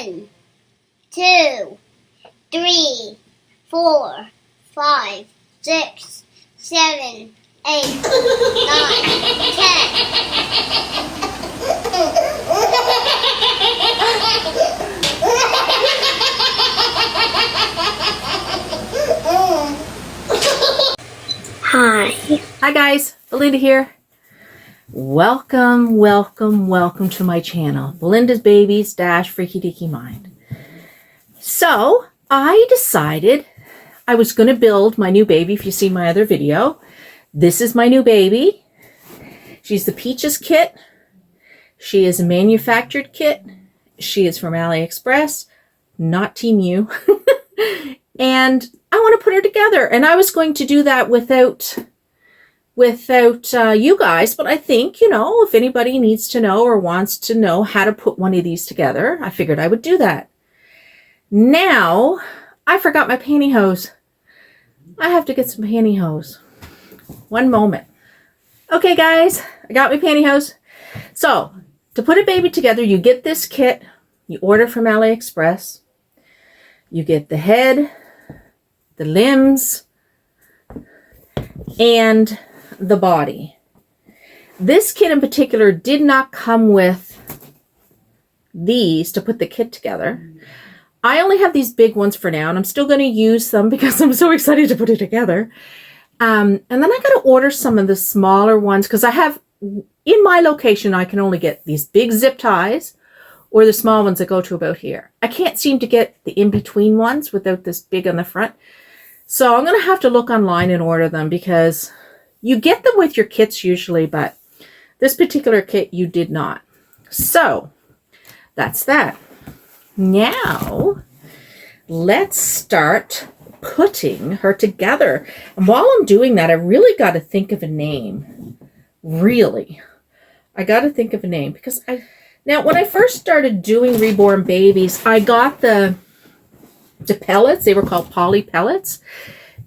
1, 2, 3, 4, 5, 6, 7, 8, 9, 10. Hi guys, Belinda here. Welcome to my channel, Belinda's Babies - Freaky Deaky Mind. So I decided I was going to build my new baby. If you see my other video, this is my new baby. She's the Peaches kit. She is a manufactured kit. She is from AliExpress, not Temu. And I want to put her together. And I was going to do that without you guys, but I think, if anybody needs to know or wants to know how to put one of these together, I figured I would do that. Now, I forgot my pantyhose. I have to get some pantyhose. One moment. Okay, guys, I got my pantyhose. So, to put a baby together, you get this kit. You order from AliExpress. You get the head, the limbs, and the body. This kit in particular did not come with these to put the kit together. I only have these big ones for now, and I'm still going to use them because I'm so excited to put it together. And then I got to order some of the smaller ones because I have, in my location, I can only get these big zip ties or the small ones that go to about here. I can't seem to get the in-between ones without this big on the front. So I'm going to have to look online and order them because you get them with your kits usually, but this particular kit you did not. So that's that. Now let's start putting her together. And while I'm doing that, I really got to think of a name. Really. I got to think of a name because now when I first started doing reborn babies, I got the pellets. They were called poly pellets.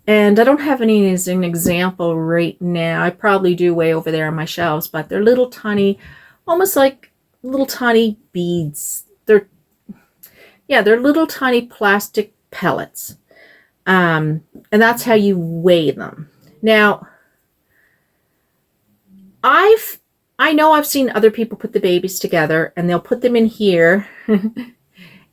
And I don't have any as an example right now. I probably do way over there on my shelves, but they're little tiny, almost like little tiny beads. They're little tiny plastic pellets. And that's how you weigh them. Now, I know I've seen other people put the babies together and they'll put them in here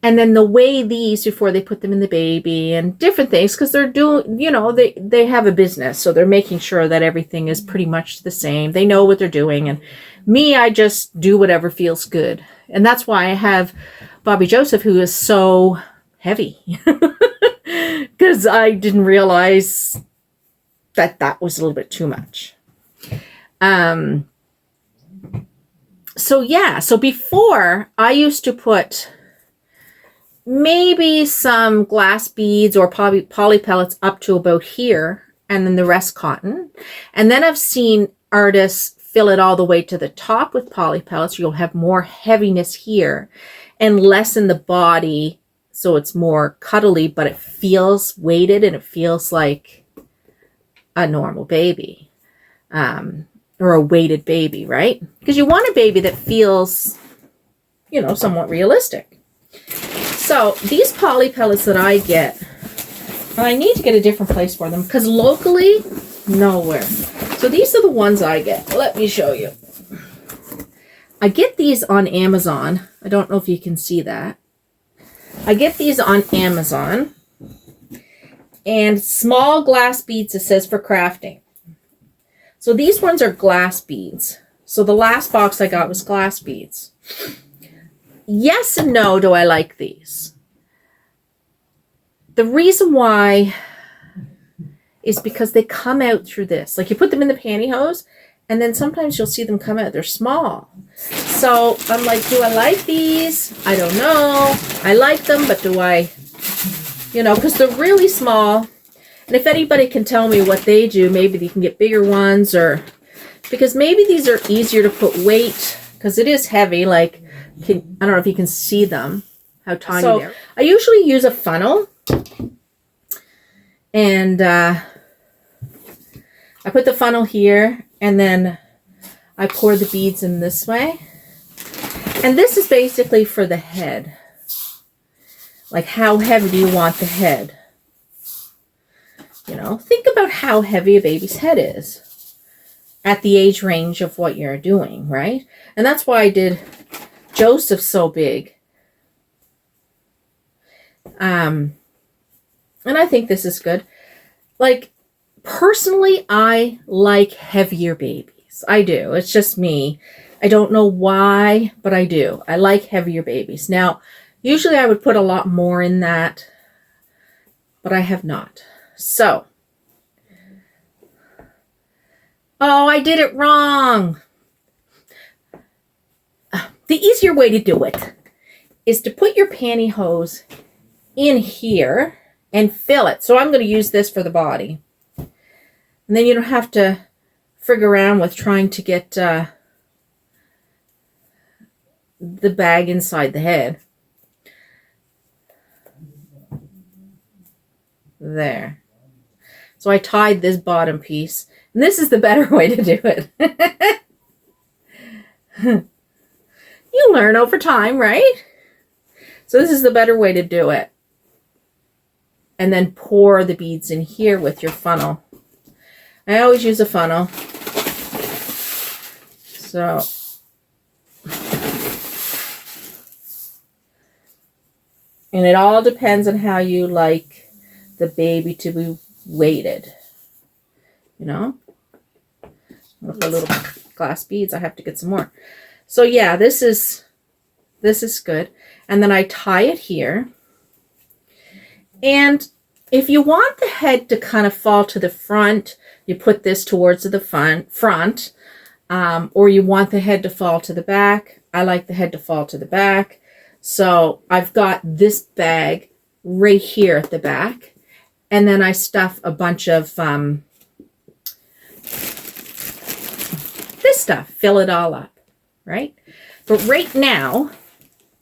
and then they'll weigh these before they put them in the baby and different things because they're doing, they have a business. So they're making sure that everything is pretty much the same. They know what they're doing. And me, I just do whatever feels good. And that's why I have Bobby Joseph, who is so heavy because I didn't realize that was a little bit too much. So before I used to put maybe some glass beads or poly pellets up to about here, and then the rest cotton. And then I've seen artists fill it all the way to the top with poly pellets. You'll have more heaviness here and less in the body, so it's more cuddly, but it feels weighted and it feels like a normal baby, or a weighted baby, right? Because you want a baby that feels, somewhat realistic. So these poly pellets that I get, I need to get a different place for them because locally, nowhere. So these are the ones I get. Let me show you. I get these on Amazon. I don't know if you can see that. I get these on Amazon. And small glass beads, it says for crafting. So these ones are glass beads. So the last box I got was glass beads. Yes and no, do I like these? The reason why is because they come out through this. Like you put them in the pantyhose, and then sometimes you'll see them come out. They're small. So I'm like, do I like these? I don't know. I like them, but do I, because they're really small. And if anybody can tell me what they do, maybe they can get bigger ones because maybe these are easier to put weight because it is heavy. Like, I don't know if you can see them, how tiny they are. I usually use a funnel. And I put the funnel here, and then I pour the beads in this way. And this is basically for the head. Like, how heavy do you want the head? You know, think about how heavy a baby's head is at the age range of what you're doing, right? And that's why I did Joseph so big. And I think this is good. Like, personally, I like heavier babies. I do. It's just me. I don't know why, but I do. I like heavier babies. Now, usually I would put a lot more in that, but I have not. So, oh, I did it wrong. The easier way to do it is to put your pantyhose in here and fill it. So I'm going to use this for the body. And then you don't have to frig around with trying to get the bag inside the head. There. So I tied this bottom piece. And this is the better way to do it. You learn over time, right? So this is the better way to do it. And then pour the beads in here with your funnel. I always use a funnel. So and it all depends on how you like the baby to be weighted. You know? With the little glass beads, I have to get some more. So yeah, this is good. And then I tie it here. And if you want the head to kind of fall to the front, you put this towards the front. Or you want the head to fall to the back. I like the head to fall to the back. So I've got this bag right here at the back. And then I stuff a bunch of this stuff. Fill it all up, right? But right now,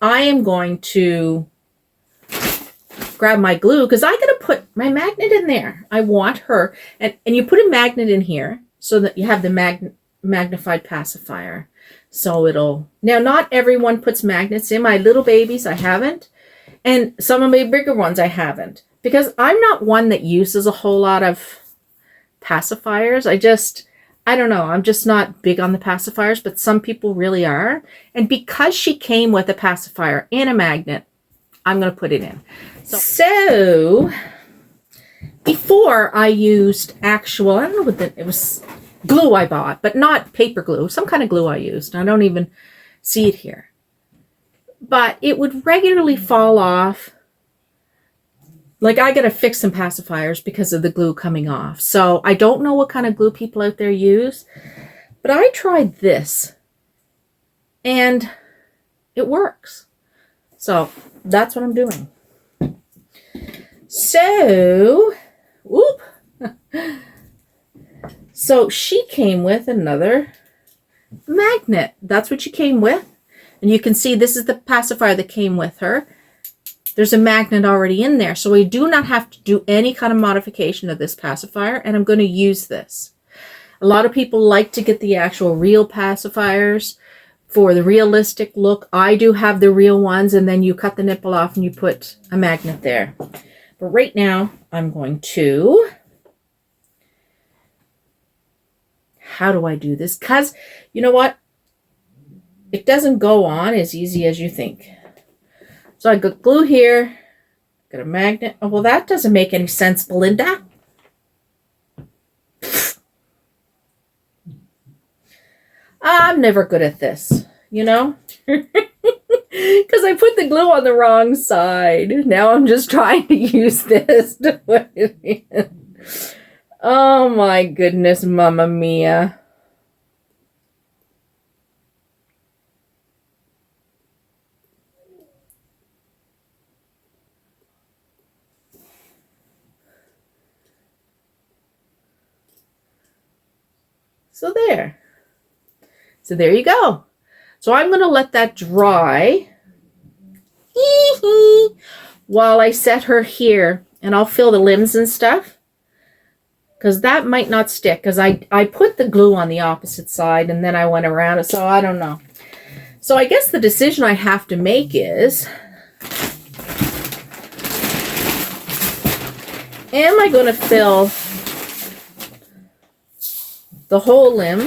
I am going to grab my glue because I'm going to put my magnet in there. I want her. And you put a magnet in here so that you have the magnified pacifier. So it'll... Now, not everyone puts magnets in. My little babies, I haven't. And some of my bigger ones, I haven't. Because I'm not one that uses a whole lot of pacifiers. I don't know. I'm just not big on the pacifiers, but some people really are. And because she came with a pacifier and a magnet, I'm going to put it in. So before I used actual, I don't know what it was, glue I bought, but not paper glue. Some kind of glue I used. I don't even see it here. But it would regularly fall off. Like, I got to fix some pacifiers because of the glue coming off. So I don't know what kind of glue people out there use. But I tried this. And it works. So that's what I'm doing. So, whoop. So she came with another magnet. That's what she came with. And you can see this is the pacifier that came with her. There's a magnet already in there. So we do not have to do any kind of modification of this pacifier. And I'm going to use this. A lot of people like to get the actual real pacifiers for the realistic look. I do have the real ones. And then you cut the nipple off and you put a magnet there. But right now, I'm going to... How do I do this? Because, you know what? It doesn't go on as easy as you think. So I got glue here. Got a magnet. Oh, well, that doesn't make any sense, Belinda. I'm never good at this, you know? Because I put the glue on the wrong side. Now I'm just trying to use this to put it in. Oh my goodness, Mamma Mia. So there. So there you go. So I'm going to let that dry while I set her here. And I'll fill the limbs and stuff. Because that might not stick. Because I put the glue on the opposite side. And then I went around it. So I don't know. So I guess the decision I have to make is... am I going to fill the whole limb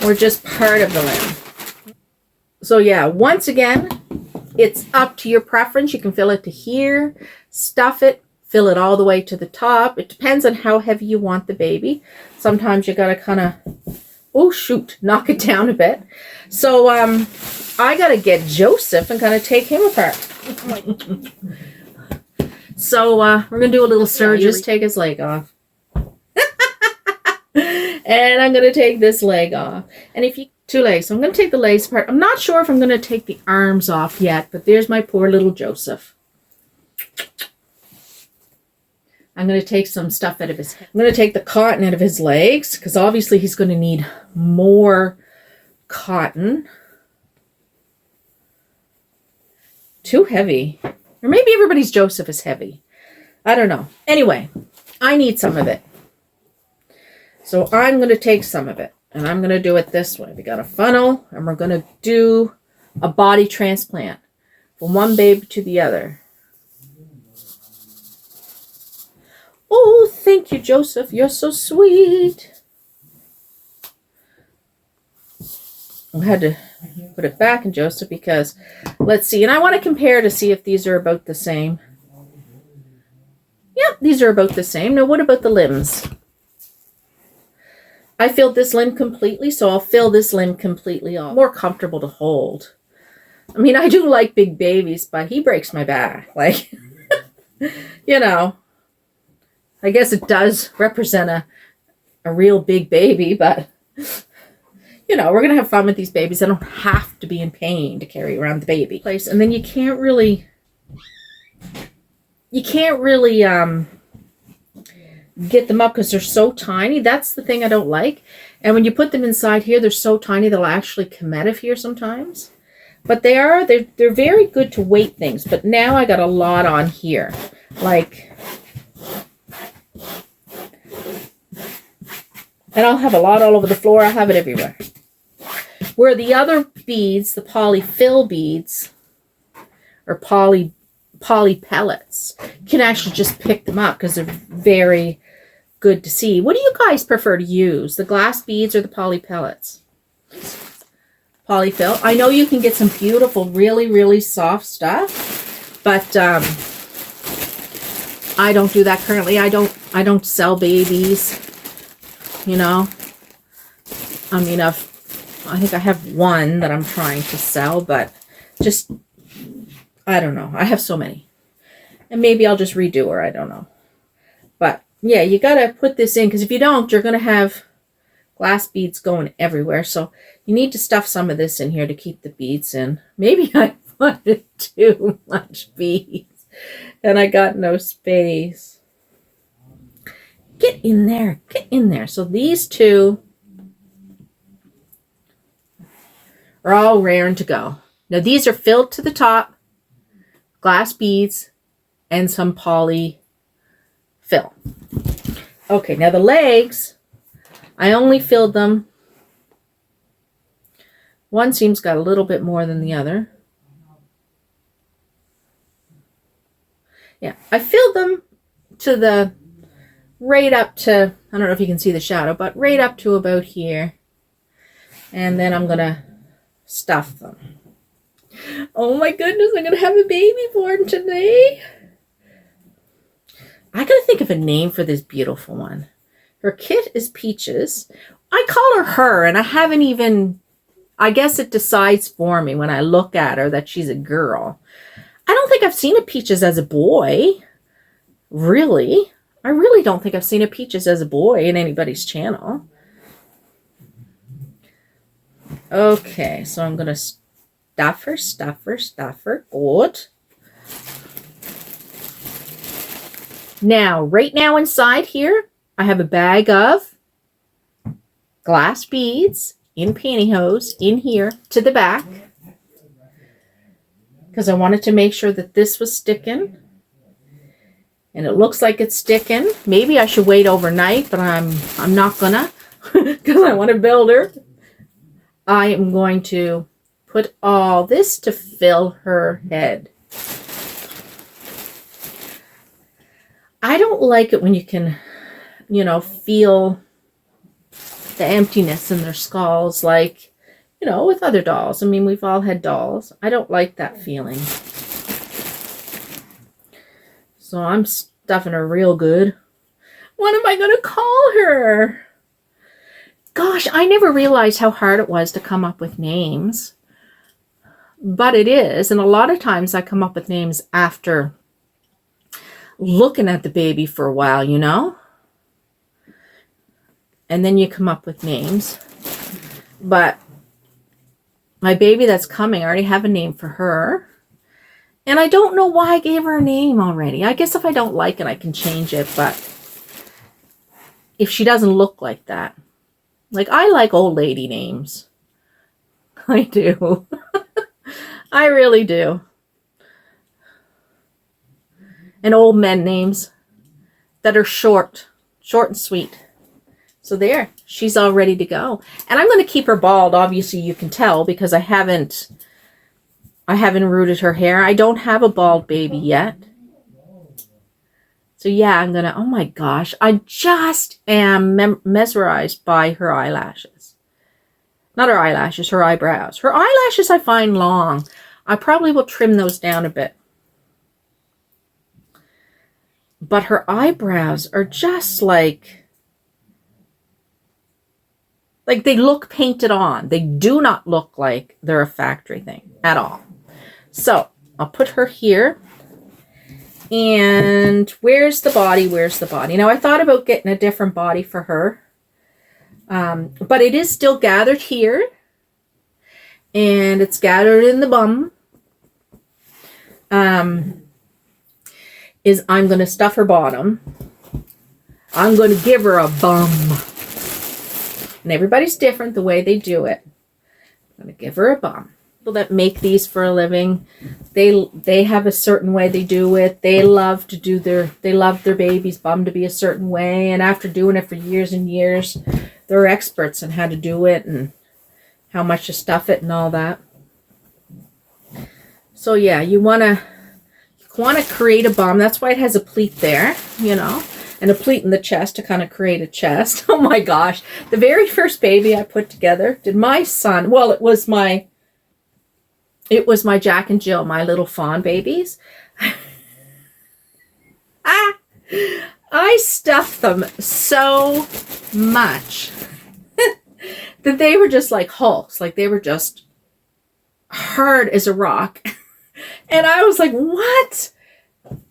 or just part of the limb? So yeah, once again, it's up to your preference. You can fill it to here, stuff it, fill it all the way to the top. It depends on how heavy you want the baby. Sometimes you got to kind of, oh shoot, knock it down a bit. So I got to get Joseph and kind of take him apart. So we're going to do a little surgery. Just take his leg off. And I'm going to take this leg off. And if you, 2 legs. So I'm going to take the legs apart. I'm not sure if I'm going to take the arms off yet, but there's my poor little Joseph. I'm going to take some stuff out of his head. I'm going to take the cotton out of his legs because obviously he's going to need more cotton. Too heavy. Or maybe everybody's Joseph is heavy. I don't know. Anyway, I need some of it. So I'm going to take some of it. And I'm going to do it this way. We got a funnel, and we're going to do a body transplant from one baby to the other. Oh, thank you, Joseph. You're so sweet. I had to put it back in Joseph because, let's see. And I want to compare to see if these are about the same. Yep, these are about the same. Now, what about the limbs? I filled this limb completely, so I'll fill this limb completely off. More comfortable to hold. I mean, I do like big babies, but he breaks my back. Like, you know, I guess it does represent a real big baby, but, you know, we're going to have fun with these babies. I don't have to be in pain to carry around the baby. And then you can't really get them up because they're so tiny. That's the thing I don't like. And when you put them inside here, they're so tiny they'll actually come out of here sometimes. But they're very good to weight things. But now I got a lot on here. Like, and I'll have a lot all over the floor. I'll have it everywhere. Where the other beads, the polyfill beads, or poly pellets, can actually just pick them up because they're very good to see. What do you guys prefer to use? The glass beads or the poly pellets? Polyfill. I know you can get some beautiful, really, really soft stuff, but I don't do that currently. I don't sell babies, you know. I mean, I think I have one that I'm trying to sell, but just, I don't know. I have so many. And maybe I'll just redo her. I don't know. But yeah, you got to put this in because if you don't, you're going to have glass beads going everywhere. So you need to stuff some of this in here to keep the beads in. Maybe I wanted too much beads and I got no space. Get in there. Get in there. So these two are all raring to go. Now these are filled to the top, glass beads, and some poly fill. Okay, now the legs, I only filled them. One seam's got a little bit more than the other. Yeah, I filled them to the, right up to, I don't know if you can see the shadow, but right up to about here. And then I'm going to stuff them. Oh my goodness, I'm going to have a baby born today. I got to think of a name for this beautiful one. Her kit is Peaches. I call her, and I haven't even, I guess it decides for me when I look at her that she's a girl. I don't think I've seen a Peaches as a boy. Really? I really don't think I've seen a Peaches as a boy in anybody's channel. Okay, so I'm going to stuff her. Good. Now, right now inside here, I have a bag of glass beads in pantyhose in here to the back because I wanted to make sure that this was sticking. And it looks like it's sticking. Maybe I should wait overnight, but I'm not gonna because I want to build her. I am going to put all this to fill her head. I don't like it when you can, you know, feel the emptiness in their skulls, like, you know, with other dolls. I mean, we've all had dolls. I don't like that feeling. So I'm stuffing her real good. What am I going to call her? Gosh, I never realized how hard it was to come up with names. But it is. And a lot of times I come up with names after looking at the baby for a while, you know? And then you come up with names. But my baby that's coming, I already have a name for her. And I don't know why I gave her a name already. I guess if I don't like it, I can change it. But if she doesn't look like that. Like, I like old lady names. I do. I really do. And old men names that are short and sweet. So there, she's all ready to go. And I'm going to keep her bald. Obviously, you can tell because I haven't rooted her hair. I don't have a bald baby yet. So yeah, I'm going to, oh my gosh, I just am mesmerized by her eyelashes. Not her eyelashes, her eyebrows. Her eyelashes I find long. I probably will trim those down a bit. But her eyebrows are just like they look painted on. They do not look like they're a factory thing at all. So I'll put her here. And where's the body? Where's the body? Now I thought about getting a different body for her. But it is still gathered here. And it's gathered in the bum. Is I'm going to stuff her bottom. I'm going to give her a bum. And everybody's different the way they do it. I'm going to give her a bum. People that make these for a living, they have a certain way they do it. They love their baby's bum to be a certain way. And after doing it for years and years, they're experts on how to do it and how much to stuff it and all that. So yeah, you want to create a bum. That's why it has a pleat there, you know, and a pleat in the chest to kind of create a chest. Oh my gosh. The very first baby I put together, did my son, well, it was my Jack and Jill, my little fawn babies. I stuffed them so much that they were just like hulks. Like they were just hard as a rock. And I was like, what?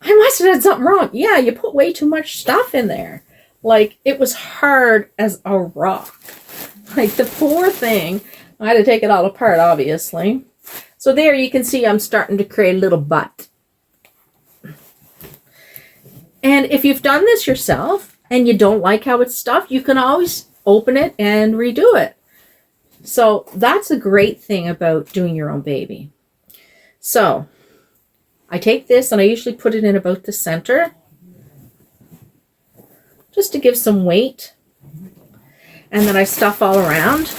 I must have done something wrong. Yeah, you put way too much stuff in there. Like, it was hard as a rock. Like, the poor thing. I had to take it all apart, obviously. So there you can see I'm starting to create a little butt. And if you've done this yourself and you don't like how it's stuffed, you can always open it and redo it. So that's a great thing about doing your own baby. So I take this and I usually put it in about the center just to give some weight. And then I stuff all around.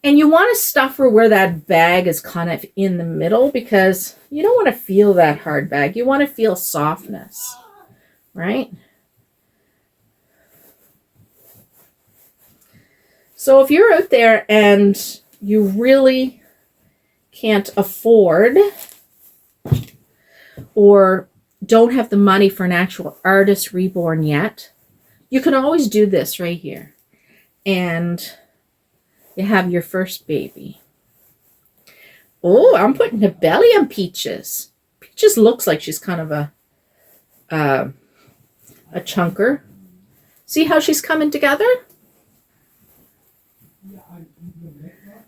And you want to stuff her where that bag is kind of in the middle because you don't want to feel that hard bag. You want to feel softness, right? So if you're out there and you really can't afford or don't have the money for an actual artist reborn yet, you can always do this right here. And you have your first baby. Oh, I'm putting a belly on Peaches. Peaches looks like she's kind of a chunker. See how she's coming together?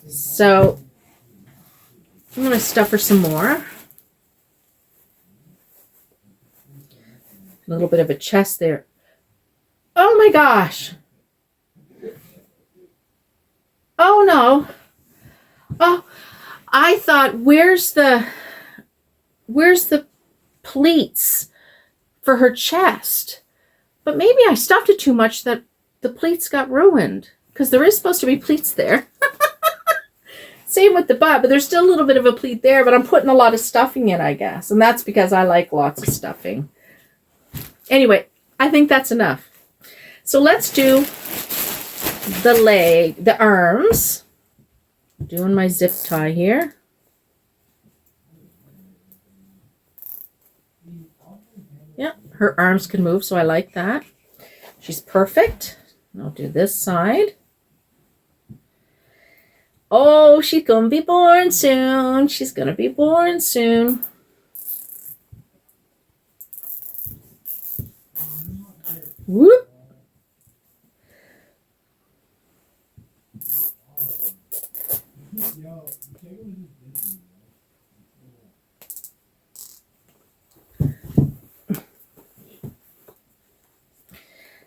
So I'm going to stuff her some more. A little bit of a chest there. Oh my gosh. Oh no. Oh, I thought, where's the pleats for her chest? But maybe I stuffed it too much that the pleats got ruined because there is supposed to be pleats there. Same with the butt, but there's still a little bit of a pleat there, but I'm putting a lot of stuffing in, I guess. And that's because I like lots of stuffing. Anyway, I think that's enough. So let's do the arms. Doing my zip tie here. Yeah, her arms can move, so I like that. She's perfect. I'll do this side. Oh, she's gonna be born soon. She's gonna be born soon. Whoop.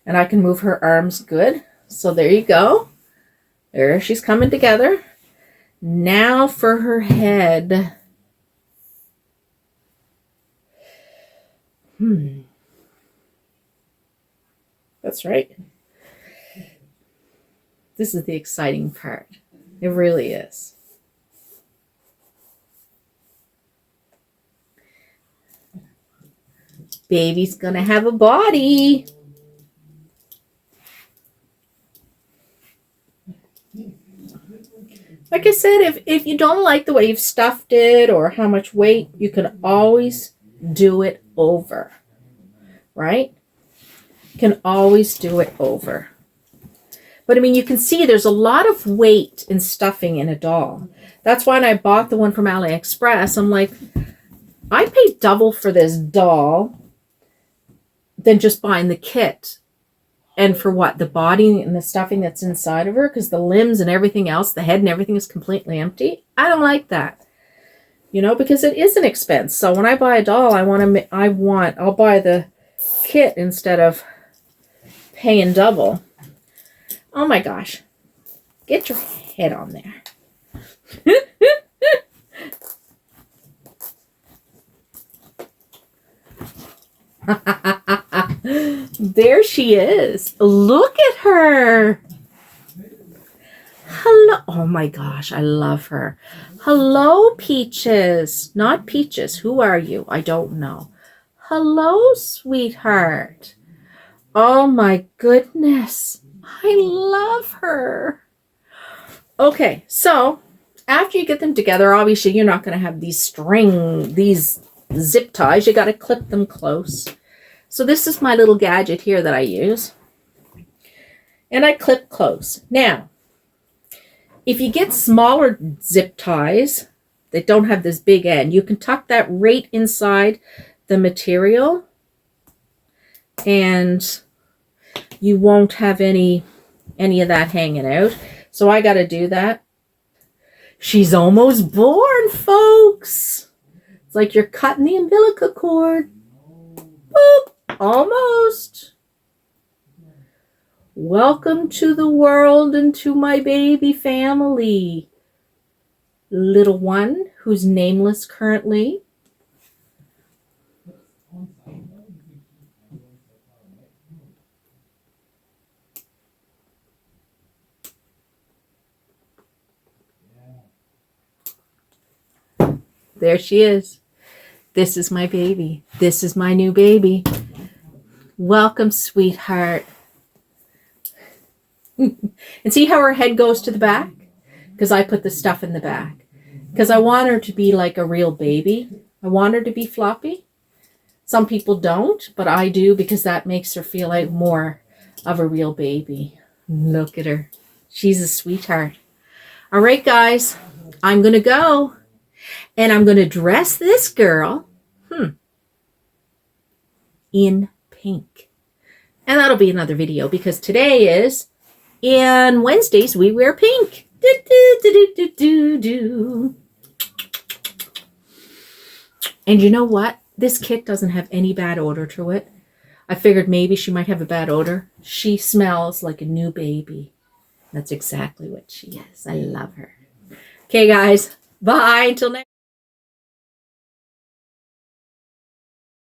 And I can move her arms good. So there you go. There, she's coming together. Now for her head. That's right. This is the exciting part. It really is. Baby's gonna have a body. Like I said, if you don't like the way you've stuffed it or how much weight, you can always do it over, right? You can always do it over. But I mean, you can see there's a lot of weight in stuffing in a doll. That's why when I bought the one from AliExpress, I'm like, I paid double for this doll than just buying the kit. And for what? The body and the stuffing that's inside of her? Because the limbs and everything else, the head and everything is completely empty. I don't like that. You know, because it is an expense. So when I buy a doll, I'll buy the kit instead of paying double. Oh my gosh. Get your head on there. There she is. Look at her. Hello. Oh my gosh, I love her. Hello, Peaches. Not Peaches. Who are you? I don't know. Hello, sweetheart. Oh my goodness. I love her. Okay, so after you get them together, obviously you're not going to have these zip ties. You got to clip them close. So this is my little gadget here that I use. And I clip close. Now, if you get smaller zip ties that don't have this big end, you can tuck that right inside the material. And you won't have any of that hanging out. So I got to do that. She's almost born, folks. It's like you're cutting the umbilical cord. Boop. Almost. Welcome to the world and to my baby family. Little one who's nameless currently. There she is. This is my baby. This is my new baby. Welcome, sweetheart. And see how her head goes to the back? Because I put the stuff in the back. Because I want her to be like a real baby. I want her to be floppy. Some people don't, but I do because that makes her feel like more of a real baby. Look at her. She's a sweetheart. All right, guys. I'm going to go. And I'm going to dress this girl in pink. And that'll be another video because today is, in Wednesdays, we wear pink. Do, do, do, do, do, do. And you know what? This kit doesn't have any bad odor to it. I figured maybe she might have a bad odor. She smells like a new baby. That's exactly what she is. I love her. Okay, guys. Bye. Until next.